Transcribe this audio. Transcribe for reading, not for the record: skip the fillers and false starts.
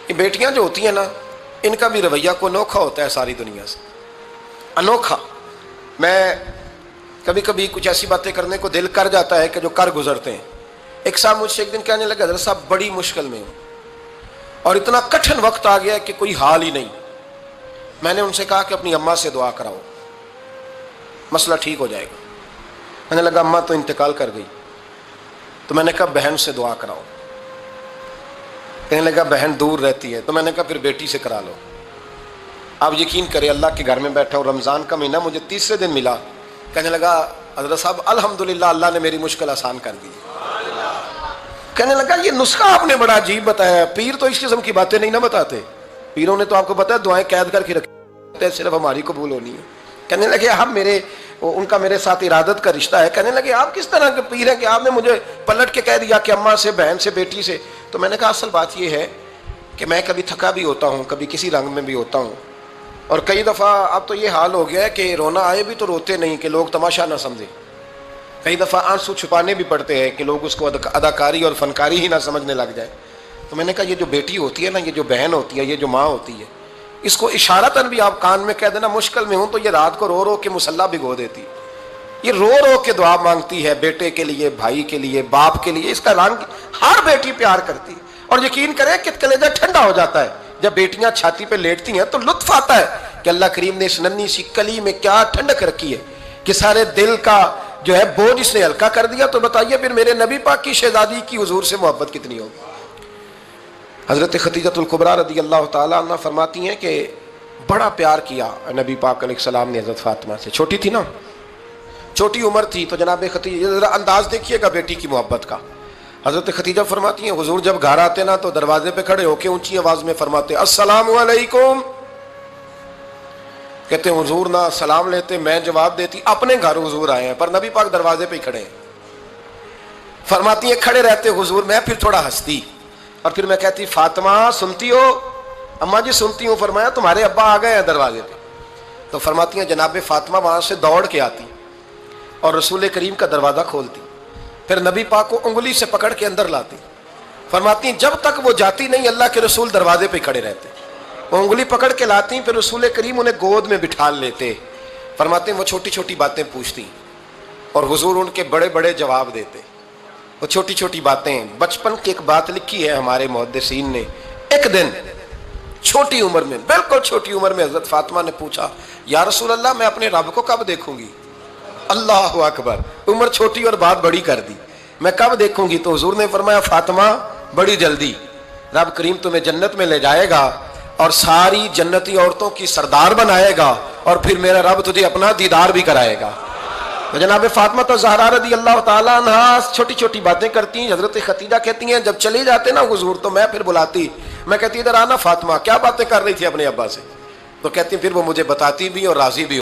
یہ بیٹیاں جو ہوتی ہیں نا، ان کا بھی رویہ کو انوکھا ہوتا ہے ساری دنیا سے، انوکھا۔ میں کبھی کبھی کچھ ایسی باتیں کرنے کو دل کر جاتا ہے کہ جو کر گزرتے ہیں۔ ایک صاحب مجھ سے ایک دن کہنے لگا، حضرت صاحب بڑی مشکل میں ہوں اور اتنا کٹھن وقت آ گیا کہ کوئی حال ہی نہیں۔ میں نے ان سے کہا کہ اپنی اماں سے دعا کراؤ، مسئلہ ٹھیک ہو جائے گا۔ کہنے لگا اماں تو انتقال کر گئی۔ تو میں نے کہا بہن سے دعا کراؤ۔ کہنے لگا بہن دور رہتی ہے۔ تو میں نے کہا پھر بیٹی سے کرا لو۔ آپ یقین کریں، اللہ کے گھر میں بیٹھا ہوں، رمضان کا مہینہ مجھے تیسرے دن ملا۔ کہنے لگا حضرت صاحب الحمدللہ اللہ نے میری مشکل آسان کر دی۔ کہنے لگا یہ نسخہ آپ نے بڑا عجیب بتایا، پیر تو اس قسم کی باتیں نہیں نہ بتاتے، پیروں نے تو آپ کو پتا ہے دعائیں قید کر کے رکھتے ہیں، صرف ہماری قبول ہونی ہے۔ کہنے لگے ان کا میرے ساتھ ارادت کا رشتہ ہے۔ کہنے لگے آپ کس طرح کے پیر ہیں کہ آپ نے مجھے پلٹ کے کہہ دیا کہ اماں سے، بہن سے، بیٹی سے۔ تو میں نے کہا اصل بات یہ ہے کہ میں کبھی تھکا بھی ہوتا ہوں، کبھی کسی رنگ میں بھی ہوتا ہوں، اور کئی دفعہ اب تو یہ حال ہو گیا ہے کہ رونا آئے بھی تو روتے نہیں کہ لوگ تماشا نہ سمجھیں۔ کئی دفعہ آنسو چھپانے بھی پڑتے ہیں کہ لوگ اس کو اداکاری اور فنکاری ہی نہ سمجھنے لگ جائے۔ تو میں نے کہا یہ جو بیٹی ہوتی ہے نا، یہ جو بہن ہوتی ہے، یہ جو ماں ہوتی ہے، اس کو اشارتاً بھی آپ کان میں کہہ دینا مشکل میں ہوں تو یہ رات کو رو رو کے مصلی بھگو دیتی، یہ رو رو کے دعا مانگتی ہے بیٹے کے لیے، بھائی کے لیے، باپ کے لیے۔ اس کا رنگ ہر بیٹی پیار کرتی ہے، اور یقین کریں کہ کلیجہ ٹھنڈا ہو جاتا ہے جب بیٹیاں چھاتی پہ لیٹتی ہیں تو لطف آتا ہے کہ اللہ کریم نے اس ننھی سی کلی میں کیا ٹھنڈک رکھی ہے کہ سارے دل کا جو ہے بوجھ اس نے ہلکا کر دیا۔ تو بتائیے پھر میرے نبی پاک کی شہزادی کی حضور سے محبت کتنی ہوگی۔ حضرت خدیجۃ الکبریٰ رضی اللہ تعالیٰ عنہ فرماتی ہیں کہ بڑا پیار کیا نبی پاک علیہ السلام نے حضرت فاطمہ سے۔ چھوٹی تھی نا، چھوٹی عمر تھی، تو جناب خدیجہ ذرا انداز دیکھیے گا بیٹی کی محبت کا۔ حضرت خدیجہ فرماتی ہیں حضور جب گھر آتے نا تو دروازے پہ کھڑے ہو کے اونچی آواز میں فرماتے السلام علیکم۔ کہتے ہیں حضور نہ سلام لیتے، میں جواب دیتی، اپنے گھر حضور آئے ہیں پر نبی پاک دروازے پہ ہی کھڑے ہیں۔ فرماتی ہیں کھڑے رہتے حضور، میں پھر تھوڑا ہنستی اور پھر میں کہتی فاطمہ سنتی ہو؟ اماں جی سنتی ہوں۔ فرمایا تمہارے ابا آ گئے ہیں دروازے پہ۔ تو فرماتی ہیں جناب فاطمہ وہاں سے دوڑ کے آتی اور رسول کریم کا دروازہ کھولتی، پھر نبی پاک کو انگلی سے پکڑ کے اندر لاتی۔ فرماتی ہیں جب تک وہ جاتی نہیں اللہ کے رسول دروازے پہ کھڑے رہتے، وہ انگلی پکڑ کے لاتی، پھر رسول کریم انہیں گود میں بٹھا لیتے۔ فرماتے ہیں وہ چھوٹی چھوٹی باتیں پوچھتی اور حضور ان کے بڑے بڑے جواب دیتے۔ وہ چھوٹی چھوٹی باتیں، بچپن کی ایک بات لکھی ہے ہمارے محدثین نے، ایک دن چھوٹی عمر میں، بالکل چھوٹی عمر میں حضرت فاطمہ نے پوچھا یا رسول اللہ میں اپنے رب کو کب دیکھوں گی؟ اللہ اکبر، عمر چھوٹی اور بات بڑی کر دی، میں کب دیکھوں گی؟ تو حضور نے فرمایا فاطمہ بڑی جلدی، رب کریم تمہیں جنت میں لے جائے گا اور ساری جنتی عورتوں کی سردار بنائے گا، اور پھر میرا رب تجھے اپنا دیدار بھی کرائے گا۔ تو جناب فاطمہ تو زہرا رضی اللہ تعالیٰ عنہا چھوٹی چھوٹی باتیں کرتی ہیں۔ حضرت خدیجہ کہتی ہیں جب چلے جاتے نا حضور تو میں پھر بلاتی، میں کہتی ادھر آنا فاطمہ، کیا باتیں کر رہی تھی اپنے ابا سے؟ تو کہتی پھر وہ مجھے بتاتی بھی اور راضی بھی